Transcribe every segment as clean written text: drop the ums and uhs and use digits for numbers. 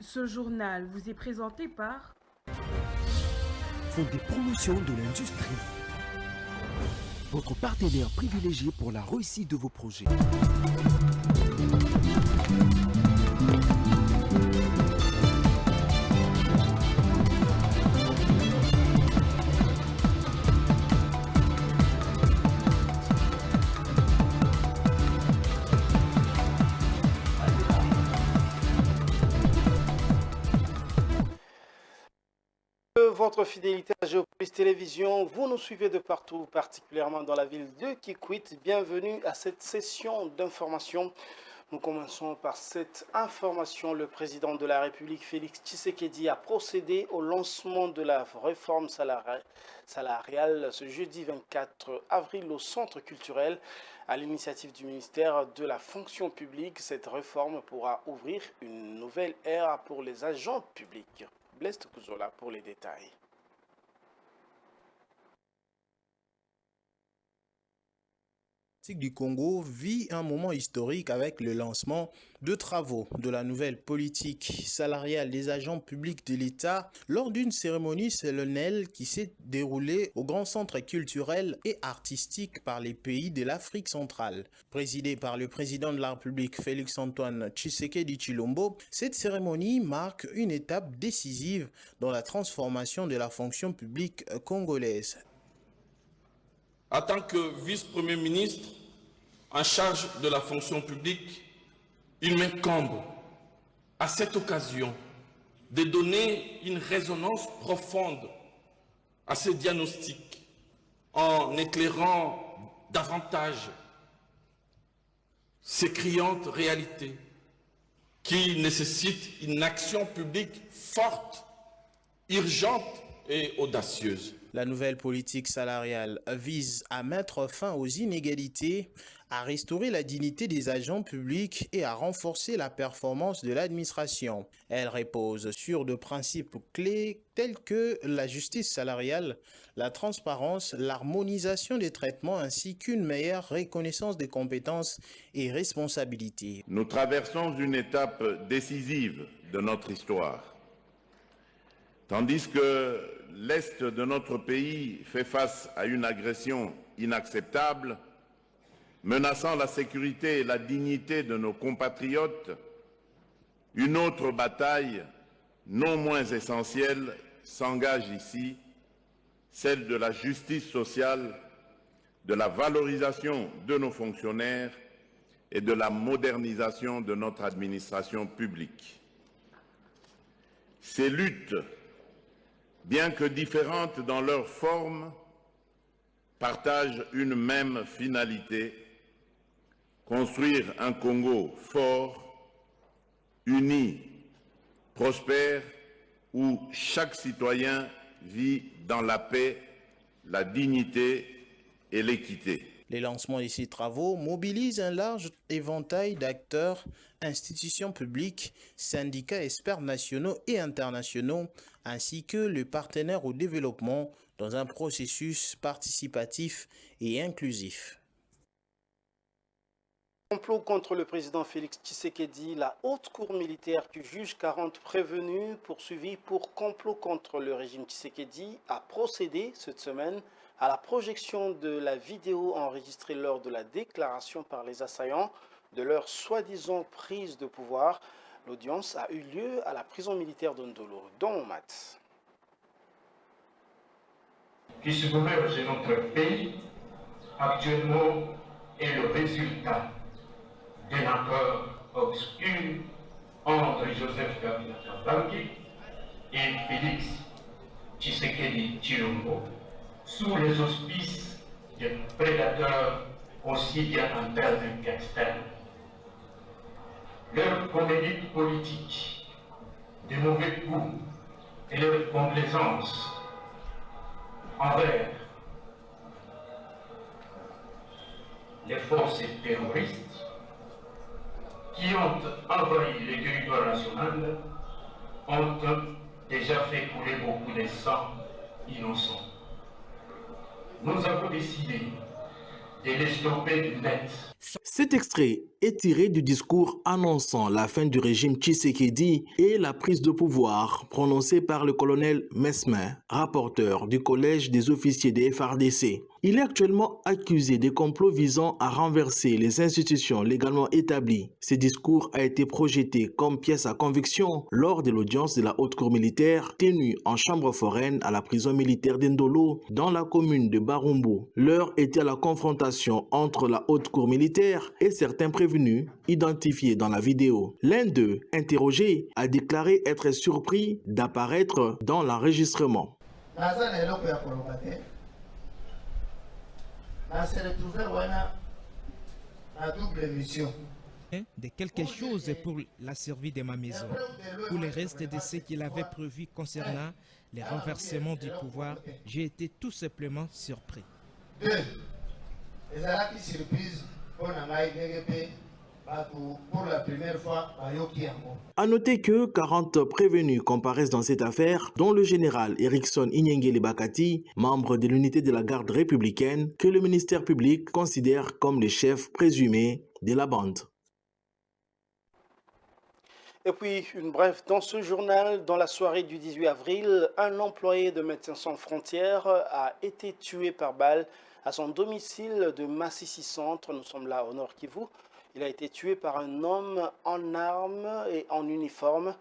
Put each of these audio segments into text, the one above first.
Ce journal vous est présenté par Font des promotions de l'industrie. Votre partenaire privilégié pour la réussite de vos projets. Votre fidélité à Géopolis Télévision, vous nous suivez de partout, particulièrement dans la ville de Kikwit. Bienvenue à cette session d'information. Nous commençons par cette information. Le président de la République, Félix Tshisekedi, a procédé au lancement de la réforme salariale ce jeudi 24 avril au Centre culturel. À l'initiative du ministère de la fonction publique, cette réforme pourra ouvrir une nouvelle ère pour les agents publics. Blaise Kouzola pour les détails. Du Congo vit un moment historique avec le lancement de travaux de la nouvelle politique salariale des agents publics de l'État lors d'une cérémonie solennelle qui s'est déroulée au Grand Centre culturel et artistique par les pays de l'Afrique centrale. Présidée par le président de la République Félix-Antoine Tshisekedi Tshilombo, cette cérémonie marque une étape décisive dans la transformation de la fonction publique congolaise. En tant que vice-premier ministre en charge de la fonction publique, il m'incombe à cette occasion de donner une résonance profonde à ce diagnostic en éclairant davantage ces criantes réalités qui nécessitent une action publique forte, urgente et audacieuse. La nouvelle politique salariale vise à mettre fin aux inégalités, à restaurer la dignité des agents publics et à renforcer la performance de l'administration. Elle repose sur des principes clés tels que la justice salariale, la transparence, l'harmonisation des traitements ainsi qu'une meilleure reconnaissance des compétences et responsabilités. Nous traversons une étape décisive de notre histoire. Tandis que l'Est de notre pays fait face à une agression inacceptable, menaçant la sécurité et la dignité de nos compatriotes, une autre bataille, non moins essentielle, s'engage ici, celle de la justice sociale, de la valorisation de nos fonctionnaires et de la modernisation de notre administration publique. Ces luttes, bien que différentes dans leur forme, partagent une même finalité: construire un Congo fort, uni, prospère, où chaque citoyen vit dans la paix, la dignité et l'équité. Les lancements de ces travaux mobilisent un large éventail d'acteurs, institutions publiques, syndicats, experts nationaux et internationaux, ainsi que les partenaires au développement dans un processus participatif et inclusif. Complot contre le président Félix Tshisekedi, la haute cour militaire qui juge 40 prévenus poursuivis pour complot contre le régime Tshisekedi a procédé cette semaine à la projection de la vidéo enregistrée lors de la déclaration par les assaillants de leur soi-disant prise de pouvoir. L'audience a eu lieu à la prison militaire d'Ondolo, dont Mat. Qui se gouverne de notre pays actuellement est le résultat d'un accord obscur entre Joseph Kabila Kabange et Félix Tshisekedi Tshilombo, sous les auspices de prédateurs aussi bien internes qu'externes. Leur comédie politique, de mauvais goût et leur complaisance envers les forces terroristes qui ont envahi le territoire national ont déjà fait couler beaucoup de sang innocent. Nous avons décidé de les stopper du net. Cet extrait est tiré du discours annonçant la fin du régime Tshisekedi et la prise de pouvoir prononcée par le colonel Mesmer, rapporteur du collège des officiers des FARDC. Il est actuellement accusé des complots visant à renverser les institutions légalement établies. Ce discours a été projeté comme pièce à conviction lors de l'audience de la haute cour militaire tenue en chambre foraine à la prison militaire d'Indolo dans la commune de Barumbu. L'heure était à la confrontation entre la haute cour militaire et certains prévenus identifiés dans la vidéo. L'un d'eux, interrogé, a déclaré être surpris d'apparaître dans l'enregistrement. De quelque chose pour la survie de ma maison, pour le reste de ce qu'il avait prévu concernant les renversements du pouvoir, j'ai été tout simplement surpris. Pour la première fois, à noter que 40 prévenus comparaissent dans cette affaire, dont le général Erickson Inyengele Bakati, membre de l'unité de la garde républicaine, que le ministère public considère comme les chefs présumés de la bande. Et puis, une brève dans ce journal. Dans la soirée du 18 avril, un employé de Médecins sans frontières a été tué par balle à son domicile de Massissi Centre. Nous sommes là au Nord Kivu. Il a été tué par un homme en armes et en uniforme.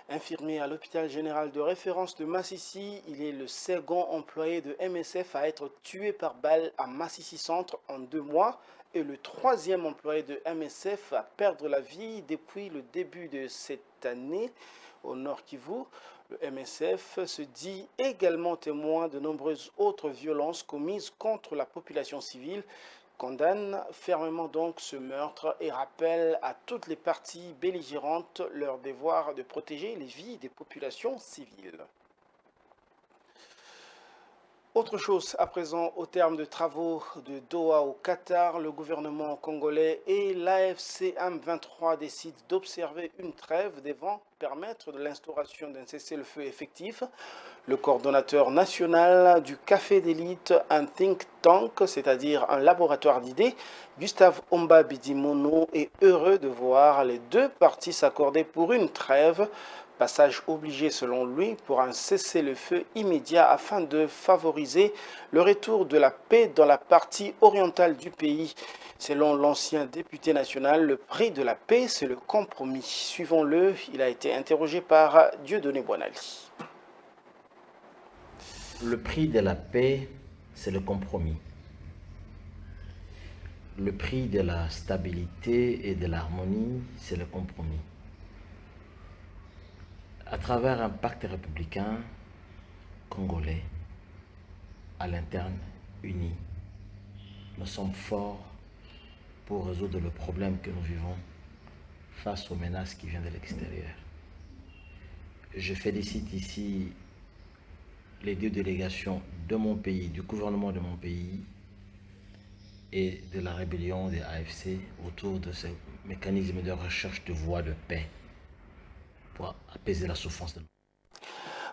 Infirmier à l'hôpital général de référence de Massissi, il est le second employé de MSF à être tué par balle à Massissi Centre en 2 mois et le troisième employé de MSF à perdre la vie depuis le début de cette année au Nord Kivu. Le MSF se dit également témoin de nombreuses autres violences commises contre la population civile, condamne fermement donc ce meurtre et rappelle à toutes les parties belligérantes leur devoir de protéger les vies des populations civiles. Autre chose à présent, au terme de travaux de Doha au Qatar, le gouvernement congolais et l'AFC M23 décident d'observer une trêve devant permettre de l'instauration d'un cessez-le-feu effectif. Le coordonnateur national du Café d'élite, un think tank, c'est-à-dire un laboratoire d'idées, Gustave Omba Bidimono, est heureux de voir les deux parties s'accorder pour une trêve. Passage obligé selon lui pour un cessez-le-feu immédiat afin de favoriser le retour de la paix dans la partie orientale du pays. Selon l'ancien député national, le prix de la paix, c'est le compromis. Suivons-le, il a été interrogé par Dieudonné Boinali. Le prix de la paix, c'est le compromis. Le prix de la stabilité et de l'harmonie, c'est le compromis. À travers un pacte républicain congolais, à l'interne, uni, nous sommes forts pour résoudre le problème que nous vivons face aux menaces qui viennent de l'extérieur. Je félicite ici les deux délégations de mon pays, du gouvernement de mon pays et de la rébellion des AFC autour de ce mécanisme de recherche de voies de paix pour apaiser la souffrance de l'homme.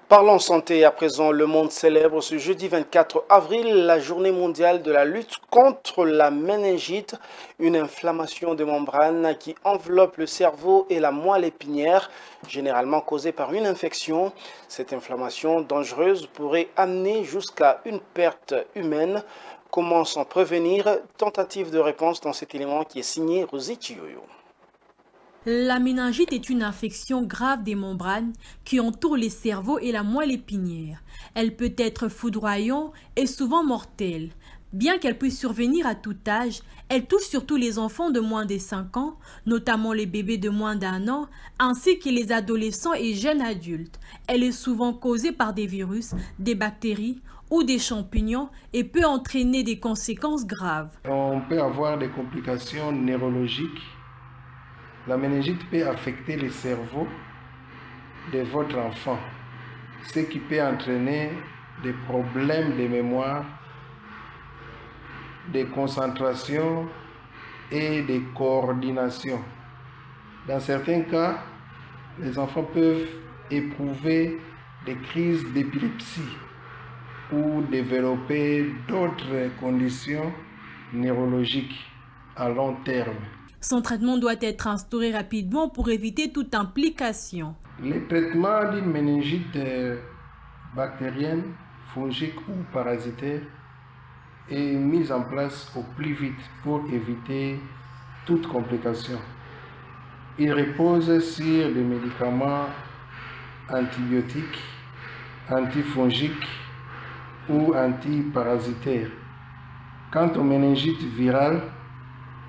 Parlons santé à présent. Le monde célèbre ce jeudi 24 avril la journée mondiale de la lutte contre la méningite, une inflammation des membranes qui enveloppe le cerveau et la moelle épinière, généralement causée par une infection. Cette inflammation dangereuse pourrait amener jusqu'à une perte humaine. Comment s'en prévenir? Tentative de réponse dans cet élément qui est signé Rosie Chioyo. La méningite est une infection grave des membranes qui entourent les cerveaux et la moelle épinière. Elle peut être foudroyante et souvent mortelle. Bien qu'elle puisse survenir à tout âge, elle touche surtout les enfants de moins de 5 ans, notamment les bébés de moins d'1 an, ainsi que les adolescents et jeunes adultes. Elle est souvent causée par des virus, des bactéries ou des champignons et peut entraîner des conséquences graves. On peut avoir des complications neurologiques. La méningite peut affecter le cerveau de votre enfant, ce qui peut entraîner des problèmes de mémoire, de concentration et de coordination. Dans certains cas, les enfants peuvent éprouver des crises d'épilepsie ou développer d'autres conditions neurologique à long terme. Son traitement doit être instauré rapidement pour éviter toute implication. Le traitement d'une méningite bactérienne, fongique ou parasitaire est mis en place au plus vite pour éviter toute complication. Il repose sur des médicaments antibiotiques, antifongiques ou antiparasitaires. Quant aux méningites virales,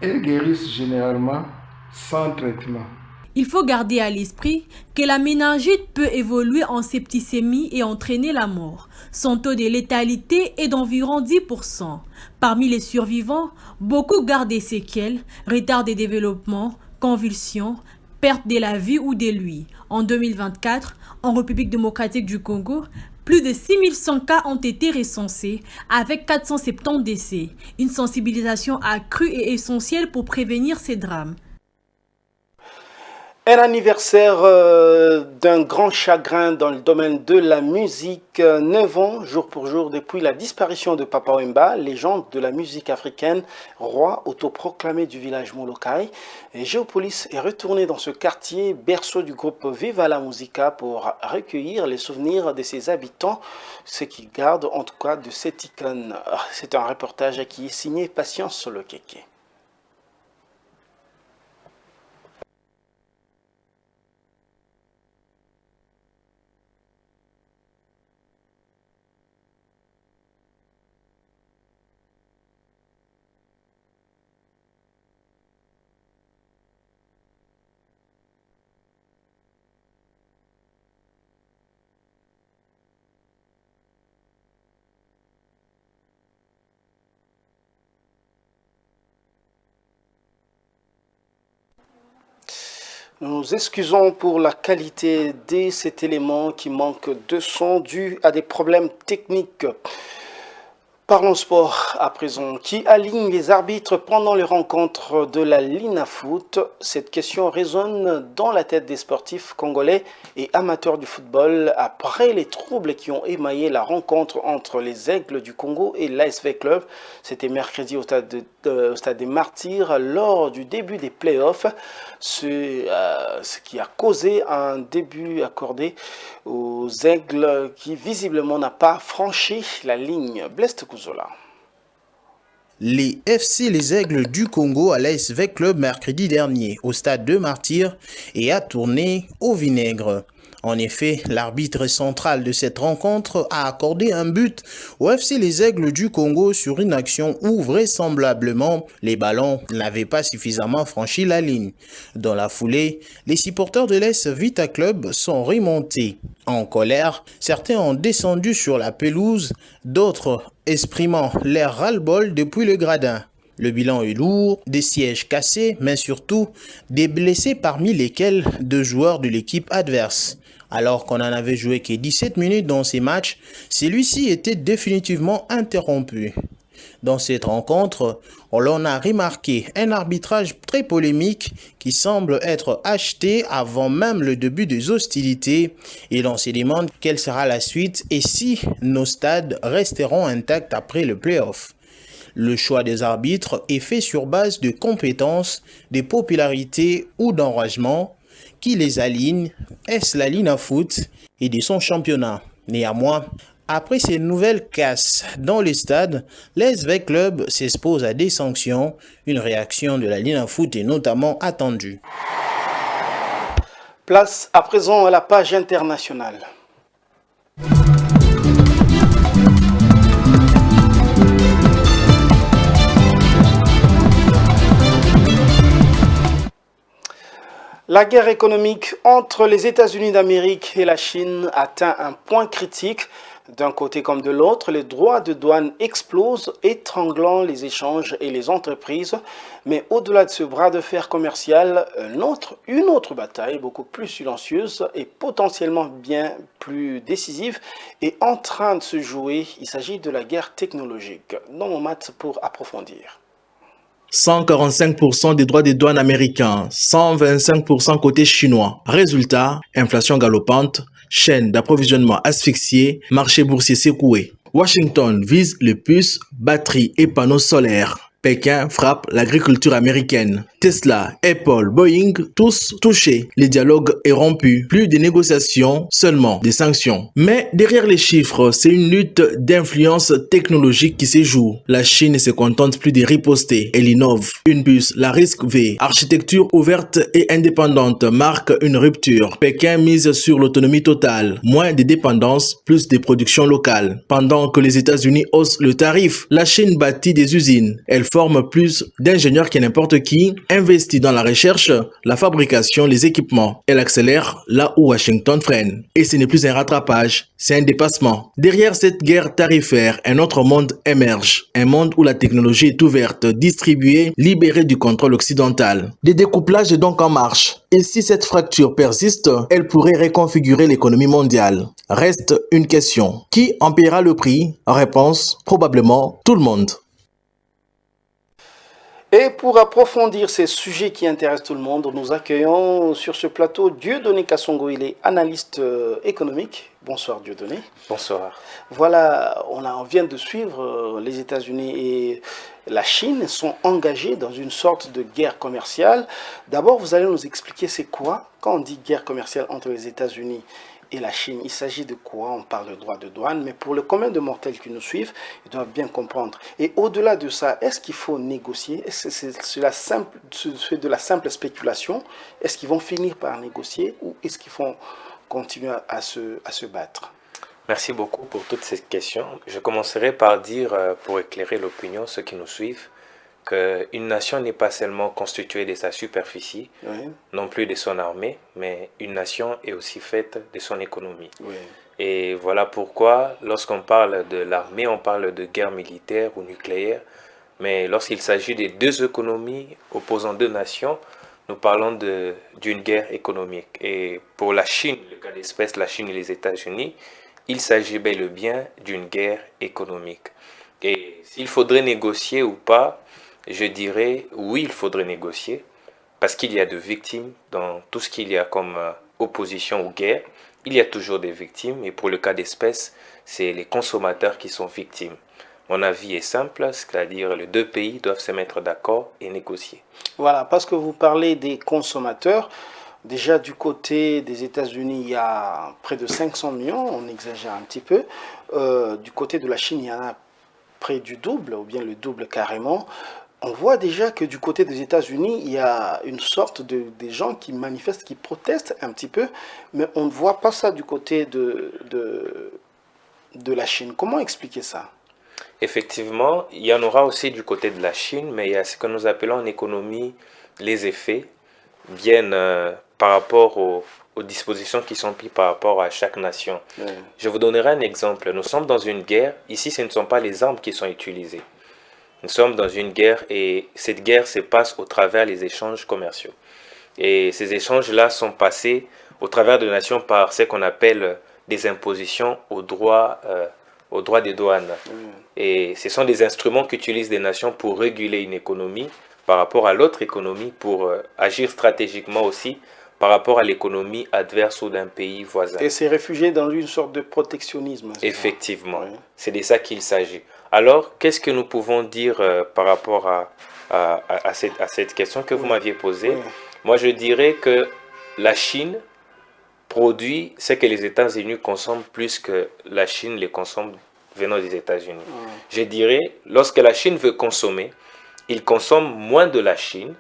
elles guérissent généralement sans traitement. Il faut garder à l'esprit que la méningite peut évoluer en septicémie et entraîner la mort. Son taux de létalité est d'environ 10%. Parmi les survivants, beaucoup gardent des séquelles, retard de développement, convulsions, perte de la vue ou de l'ouïe. En 2024, en République démocratique du Congo, plus de 6100 cas ont été recensés avec 470 décès. Une sensibilisation accrue est essentielle pour prévenir ces drames. Un anniversaire d'un grand chagrin dans le domaine de la musique. 9 ans, jour pour jour, depuis la disparition de Papa Wemba, légende de la musique africaine, roi autoproclamé du village Molokai. Et Géopolis est retourné dans ce quartier, berceau du groupe Viva la Musica, pour recueillir les souvenirs de ses habitants, ce qu'ils gardent en tout cas de cette icône. C'est un reportage qui est signé Patience Lokeke. Nous nous excusons pour la qualité de cet élément qui manque de son dû à des problèmes techniques. Parlons sport à présent. Qui aligne les arbitres pendant les rencontres de la Linafoot? Cette question résonne dans la tête des sportifs congolais et amateurs du football après les troubles qui ont émaillé la rencontre entre les Aigles du Congo et l'ASV Club. C'était mercredi au stade des Martyrs lors du début des playoffs. Ce qui a causé un début accordé aux Aigles qui visiblement n'a pas franchi la ligne. Blest Kuzola. Les FC Les Aigles du Congo à l'ASV Club mercredi dernier au stade de Martyrs et a tourné au vinaigre. En effet, l'arbitre central de cette rencontre a accordé un but au FC Les Aigles du Congo sur une action où vraisemblablement les ballons n'avaient pas suffisamment franchi la ligne. Dans la foulée, les supporters de l'AS Vita Club sont remontés. En colère, certains ont descendu sur la pelouse, d'autres exprimant leur ras-le-bol depuis le gradin. Le bilan est lourd, des sièges cassés, mais surtout des blessés parmi lesquels 2 joueurs de l'équipe adverse. Alors qu'on n'en avait joué que 17 minutes dans ces matchs, celui-ci était définitivement interrompu. Dans cette rencontre, on l'en a remarqué un arbitrage très polémique qui semble être acheté avant même le début des hostilités et l'on se demande quelle sera la suite et si nos stades resteront intacts après le play-off. Le choix des arbitres est fait sur base de compétences, de popularité ou d'enragement qui les aligne, est-ce la Linafoot et de son championnat. Néanmoins, après ces nouvelles casses dans les stades, l'ASV Club s'expose à des sanctions. Une réaction de la Linafoot est notamment attendue. Place à présent à la page internationale. La guerre économique entre les États-Unis d'Amérique et la Chine atteint un point critique. D'un côté comme de l'autre, les droits de douane explosent, étranglant les échanges et les entreprises. Mais au-delà de ce bras de fer commercial, une autre bataille beaucoup plus silencieuse et potentiellement bien plus décisive est en train de se jouer. Il s'agit de la guerre technologique. Dans mon mat pour approfondir. 145% des droits de douane américains, 125% côté chinois. Résultat, inflation galopante, chaîne d'approvisionnement asphyxiée, marché boursier secoué. Washington vise les puces, batteries et panneaux solaires. Pékin frappe l'agriculture américaine. Tesla, Apple, Boeing, tous touchés. Les dialogues est rompu. Plus de négociations, seulement des sanctions. Mais derrière les chiffres, c'est une lutte d'influence technologique qui se joue. La Chine ne se contente plus de riposter. Elle innove. Une puce, la risque V, architecture ouverte et indépendante marque une rupture. Pékin mise sur l'autonomie totale. Moins de dépendance, plus de production locale. Pendant que les États-Unis haussent le tarif, la Chine bâtit des usines. Elle forme plus d'ingénieurs que n'importe qui, investit dans la recherche, la fabrication, les équipements. Elle accélère là où Washington freine. Et ce n'est plus un rattrapage, c'est un dépassement. Derrière cette guerre tarifaire, un autre monde émerge. Un monde où la technologie est ouverte, distribuée, libérée du contrôle occidental. Des découplages est donc en marche. Et si cette fracture persiste, elle pourrait reconfigurer l'économie mondiale. Reste une question. Qui en paiera le prix? Réponse, probablement tout le monde. Et pour approfondir ces sujets qui intéressent tout le monde, nous accueillons sur ce plateau Dieudonné Kassongo. Il est analyste économique. Bonsoir Dieudonné. Bonsoir. Voilà, on vient de suivre les États-Unis et la Chine sont engagés dans une sorte de guerre commerciale. D'abord, vous allez nous expliquer c'est quoi quand on dit guerre commerciale entre les États-Unis et la Chine. Il s'agit de quoi? On parle de droits de douane, mais pour le commun de mortels qui nous suivent, ils doivent bien comprendre. Et au-delà de ça, est-ce qu'il faut négocier? Est-ce que c'est de la simple spéculation? Est-ce qu'ils vont finir par négocier ou est-ce qu'ils vont continuer à se battre? Merci beaucoup pour toutes ces questions. Je commencerai par dire, pour éclairer l'opinion, ceux qui nous suivent, qu'une nation n'est pas seulement constituée de sa superficie, oui, non plus de son armée, mais une nation est aussi faite de son économie. Oui. Et voilà pourquoi, lorsqu'on parle de l'armée, on parle de guerre militaire ou nucléaire, mais lorsqu'il s'agit de deux économies opposant deux nations, nous parlons d'une guerre économique. Et pour la Chine, le cas d'espèce, la Chine et les États-Unis, il s'agit bel et bien d'une guerre économique. Et s'il faudrait négocier ou pas, je dirais oui, il faudrait négocier parce qu'il y a de victimes dans tout ce qu'il y a comme opposition ou guerre. Il y a toujours des victimes et pour le cas d'espèce, c'est les consommateurs qui sont victimes. Mon avis est simple, c'est-à-dire les deux pays doivent se mettre d'accord et négocier. Voilà, parce que vous parlez des consommateurs. Déjà du côté des États-Unis, il y a près de 500 millions, on exagère un petit peu. Du côté de la Chine, il y en a près du double, ou bien le double carrément. On voit déjà que du côté des États-Unis, il y a une sorte des gens qui manifestent, qui protestent un petit peu, mais on ne voit pas ça du côté de la Chine. Comment expliquer ça? Effectivement, il y en aura aussi du côté de la Chine, mais il y a ce que nous appelons en économie les effets viennent par rapport aux dispositions qui sont prises par rapport à chaque nation. Je vous donnerai un exemple. Nous sommes dans une guerre. Ici, ce ne sont pas les armes qui sont utilisées. Nous sommes dans une guerre et cette guerre se passe au travers des échanges commerciaux. Et ces échanges-là sont passés au travers de nations par ce qu'on appelle des impositions aux droits des douanes. Et ce sont des instruments qu'utilisent des nations pour réguler une économie par rapport à l'autre économie, pour agir stratégiquement aussi par rapport à l'économie adverse ou d'un pays voisin. Et c'est réfugié dans une sorte de protectionnisme. Effectivement, oui, c'est de ça qu'il s'agit. Alors, qu'est-ce que nous pouvons dire par rapport à cette question que vous m'aviez posée? Oui. Moi, je dirais que la Chine produit ce que les États-Unis consomment plus que la Chine les consomme venant des États-Unis. Je dirais, lorsque la Chine veut consommer, il consomme moins de la Chine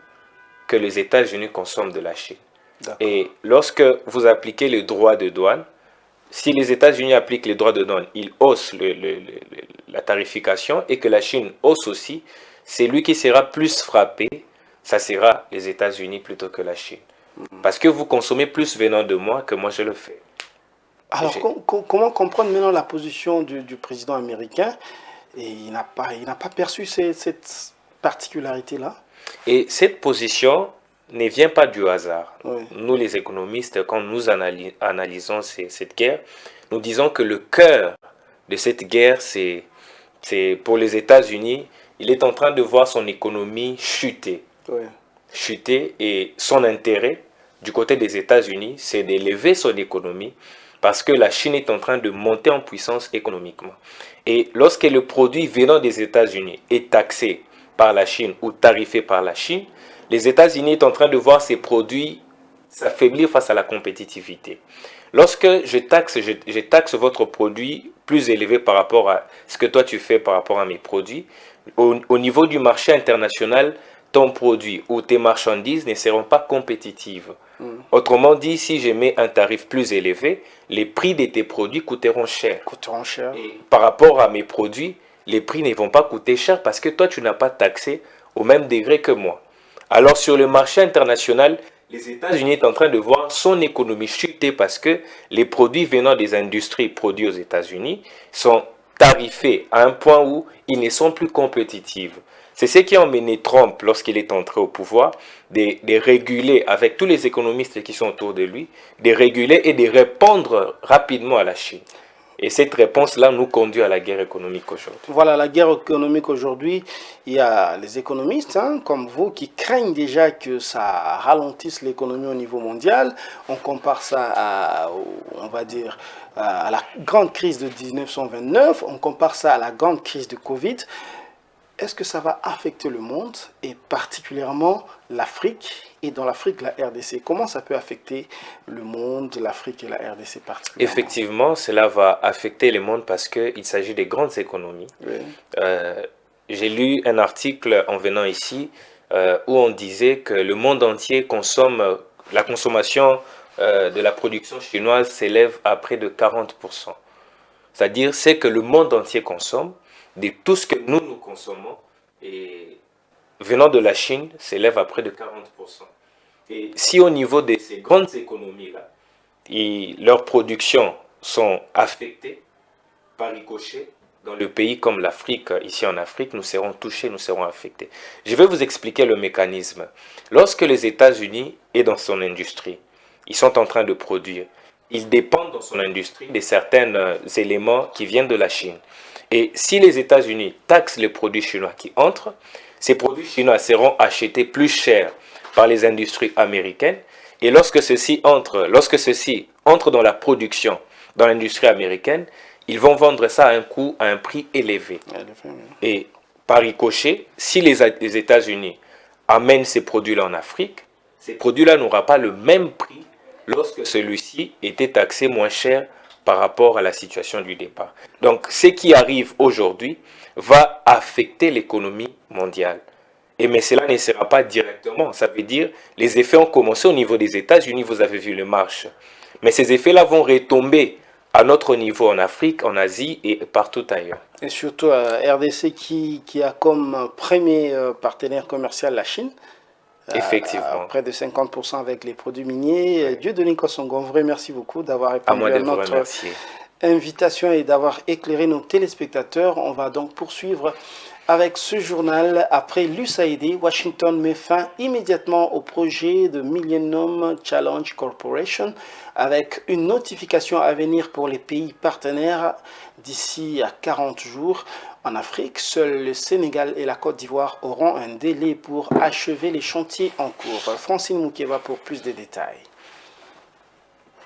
que les États-Unis consomment de la Chine. Et lorsque vous appliquez le droit de douane, si les États-Unis appliquent les droits de douane, ils haussent la tarification et que la Chine hausse aussi, c'est lui qui sera plus frappé, ça sera les États-Unis plutôt que la Chine. Parce que vous consommez plus venant de moi que moi je le fais. Alors comment comprendre maintenant la position du président américain? Et il n'a pas perçu cette particularité-là? Et cette position ne vient pas du hasard. Oui. Nous, les économistes, quand nous analysons cette guerre, nous disons que le cœur de cette guerre, c'est pour les États-Unis, il est en train de voir son économie chuter. Oui. Chuter, et son intérêt du côté des États-Unis, c'est d'élever son économie parce que la Chine est en train de monter en puissance économiquement. Et lorsque le produit venant des États-Unis est taxé par la Chine ou tarifés par la Chine, les États-Unis sont en train de voir ces produits s'affaiblir face à la compétitivité. Lorsque je taxe votre produit plus élevé par rapport à ce que toi tu fais par rapport à mes produits, au niveau du marché international, ton produit ou tes marchandises ne seront pas compétitives. Autrement dit, si je mets un tarif plus élevé, les prix de tes produits coûteront cher. Et par rapport à mes produits, les prix ne vont pas coûter cher parce que toi, tu n'as pas taxé au même degré que moi. Alors sur le marché international, les États-Unis sont en train de voir son économie chuter parce que les produits venant des industries produits aux États-Unis sont tarifés à un point où ils ne sont plus compétitifs. C'est ce qui a emmené Trump, lorsqu'il est entré au pouvoir, de réguler avec tous les économistes qui sont autour de lui, de réguler et de répondre rapidement à la Chine. Et cette réponse-là nous conduit à la guerre économique aujourd'hui. Voilà, la guerre économique aujourd'hui, il y a les économistes comme vous qui craignent déjà que ça ralentisse l'économie au niveau mondial. On compare ça à, on va dire, à la grande crise de 1929, on compare ça à la grande crise de Covid. Est-ce que ça va affecter le monde et particulièrement l'Afrique et dans l'Afrique, la RDC? Comment ça peut affecter le monde, l'Afrique et la RDC particulièrement? Effectivement, cela va affecter le monde parce qu'il s'agit de grandes économies. Oui. J'ai lu un article en venant ici où on disait que le monde entier consomme, la consommation de la production chinoise s'élève à près de 40%. C'est-à-dire, c'est que le monde entier consomme, de tout ce que nous consommons, et venant de la Chine, s'élève à près de 40%. Et si au niveau de ces grandes économies-là, leurs productions sont affectées par ricochet, dans le pays comme l'Afrique, ici en Afrique, nous serons touchés, nous serons affectés. Je vais vous expliquer le mécanisme. Lorsque les États-Unis est dans son industrie, ils sont en train de produire, ils dépendent dans son industrie de certains éléments qui viennent de la Chine. Et si les États-Unis taxent les produits chinois qui entrent, ces produits chinois seront achetés plus cher par les industries américaines. Et lorsque ceci entre dans la production, dans l'industrie américaine, ils vont vendre ça à un prix élevé. Et par ricochet, si les États-Unis amènent ces produits-là en Afrique, ces produits-là n'auront pas le même prix lorsque celui-ci était taxé moins cher par rapport à la situation du départ. Donc, ce qui arrive aujourd'hui va affecter l'économie mondiale. Mais cela ne sera pas directement. Ça veut dire les effets ont commencé au niveau des États-Unis, vous avez vu les marches. Mais ces effets-là vont retomber à notre niveau en Afrique, en Asie et partout ailleurs. Et surtout RDC qui a comme premier partenaire commercial la Chine. Effectivement. Près de 50% avec les produits miniers. Oui. Dieudonné Kossongo, un vrai merci beaucoup d'avoir répondu à notre invitation et d'avoir éclairé nos téléspectateurs. On va donc poursuivre avec ce journal. Après l'USAID, Washington met fin immédiatement au projet de Millennium Challenge Corporation avec une notification à venir pour les pays partenaires d'ici à 40 jours. En Afrique, seuls le Sénégal et la Côte d'Ivoire auront un délai pour achever les chantiers en cours. Francine Moukeva pour plus de détails.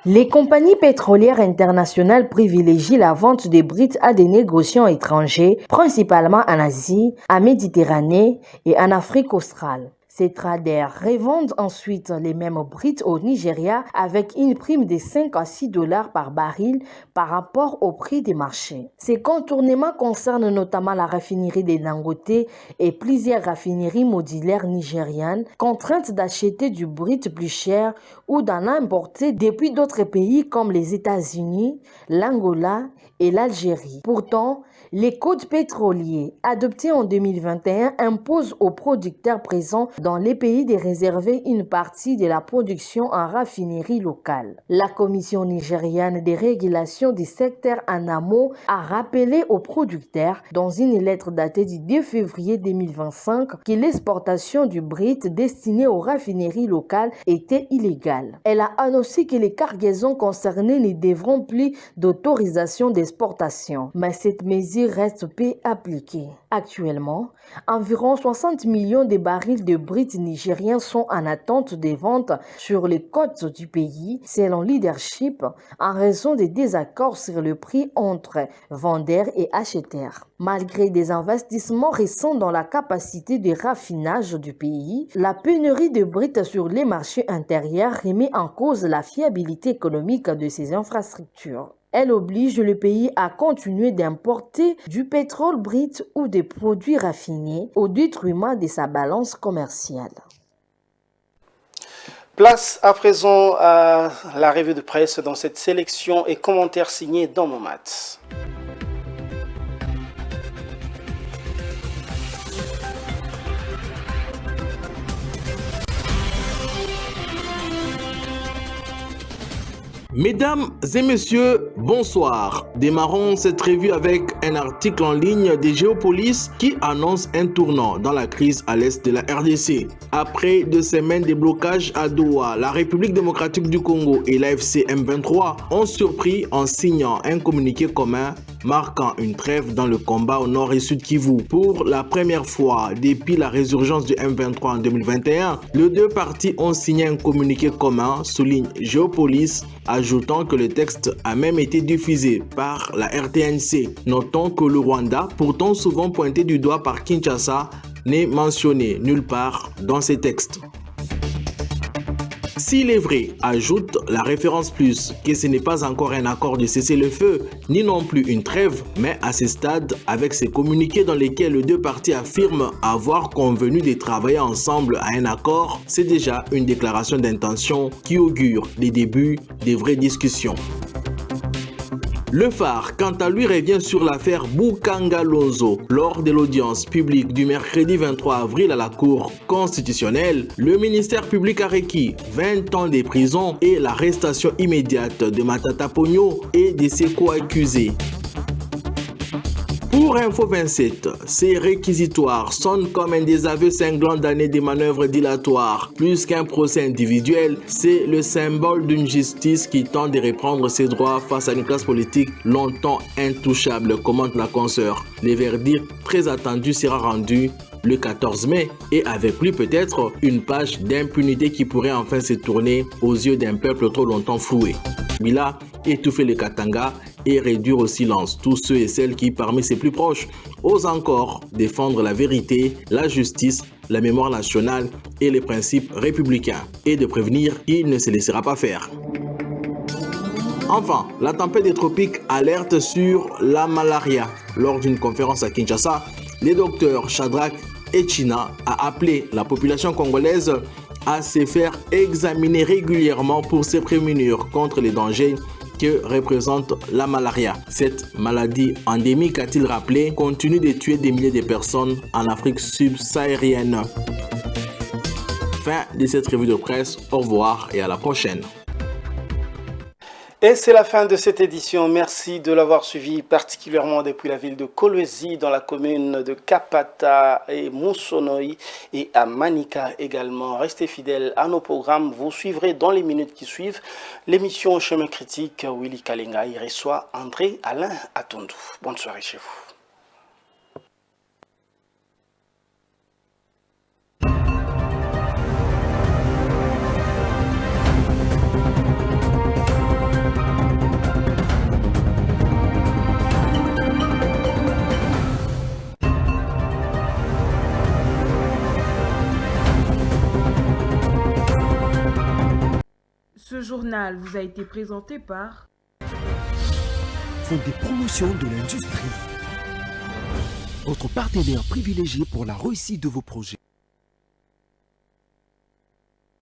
Les compagnies pétrolières internationales privilégient la vente des briques à des négociants étrangers, principalement en Asie, en Méditerranée et en Afrique australe. Ces traders revendent ensuite les mêmes briques au Nigeria avec une prime de 5 à 6 $ par baril par rapport au prix des marchés. Ces contournements concernent notamment la raffinerie de Dangote et plusieurs raffineries modulaires nigérianes contraintes d'acheter du brique plus cher ou d'en importer depuis d'autres pays comme les États-Unis, l'Angola et l'Algérie. Pourtant, les codes pétroliers adoptés en 2021 imposent aux producteurs présents dans les pays de réserver une partie de la production en raffinerie locale. La Commission nigériane de régulation du secteur ANAMO a rappelé aux producteurs dans une lettre datée du 2 février 2025 que l'exportation du brique destiné aux raffineries locales était illégale. Elle a annoncé que les cargaisons concernées ne devront plus d'autorisation d'exportation, mais cette mesure reste peu appliquée. Actuellement, environ 60 millions de barils de briques briques nigériens sont en attente des ventes sur les côtes du pays, selon Leadership, en raison des désaccords sur le prix entre vendeurs et acheteurs. Malgré des investissements récents dans la capacité de raffinage du pays, la pénurie de briques sur les marchés intérieurs remet en cause la fiabilité économique de ces infrastructures. Elle oblige le pays à continuer d'importer du pétrole brut ou des produits raffinés au détriment de sa balance commerciale. Place à présent à la revue de presse dans cette sélection et commentaires signés dans mon mat. Mesdames et messieurs, bonsoir. Démarrons cette revue avec un article en ligne de Géopolis qui annonce un tournant dans la crise à l'est de la RDC. Après 2 semaines de blocage à Doha, la République démocratique du Congo et l'AFC M23 ont surpris en signant un communiqué commun marquant une trêve dans le combat au nord et sud Kivu. Pour la première fois depuis la résurgence du M23 en 2021, les 2 parties ont signé un communiqué commun, souligne Géopolis, ajoutant que le texte a même été diffusé par la RTNC. Notons que le Rwanda, pourtant souvent pointé du doigt par Kinshasa, n'est mentionné nulle part dans ces textes. S'il est vrai, ajoute la référence plus, que ce n'est pas encore un accord de cessez-le-feu, ni non plus une trêve, mais à ce stade, avec ces communiqués dans lesquels les 2 parties affirment avoir convenu de travailler ensemble à un accord, c'est déjà une déclaration d'intention qui augure les débuts des vraies discussions. Le Phare, quant à lui, revient sur l'affaire Bukanga Lonzo. Lors de l'audience publique du mercredi 23 avril à la Cour constitutionnelle, le ministère public a requis 20 ans de prison et l'arrestation immédiate de Matata Pogno et de ses co-accusés. Pour Info 27, ces réquisitoires sonnent comme un désaveu cinglant d'années de manœuvres dilatoires. Plus qu'un procès individuel, c'est le symbole d'une justice qui tente de reprendre ses droits face à une classe politique longtemps intouchable, commente la consoeur. Le verdict très attendu sera rendu le 14 mai et avec lui peut-être une page d'impunité qui pourrait enfin se tourner aux yeux d'un peuple trop longtemps floué. Bila, étouffer les Katanga et réduire au silence tous ceux et celles qui, parmi ses plus proches, osent encore défendre la vérité, la justice, la mémoire nationale et les principes républicains, et de prévenir qu'il ne se laissera pas faire. Enfin, la tempête des tropiques alerte sur la malaria. Lors d'une conférence à Kinshasa, les docteurs Shadrach et China a appelé la population congolaise à se faire examiner régulièrement pour se prémunir contre les dangers que représente la malaria. Cette maladie endémique, a-t-il rappelé, continue de tuer des milliers de personnes en Afrique subsaharienne. Fin de cette revue de presse. Au revoir et à la prochaine. Et c'est la fin de cette édition. Merci de l'avoir suivi, particulièrement depuis la ville de Kolwezi, dans la commune de Kapata et Moussonoï et à Manika également. Restez fidèles à nos programmes. Vous suivrez dans les minutes qui suivent l'émission Chemin Critique. Willy Kalenga y reçoit André Alain Atondou. Bonne soirée chez vous. Ce journal vous a été présenté par Fonds des promotions de l'industrie. Votre partenaire privilégié pour la réussite de vos projets.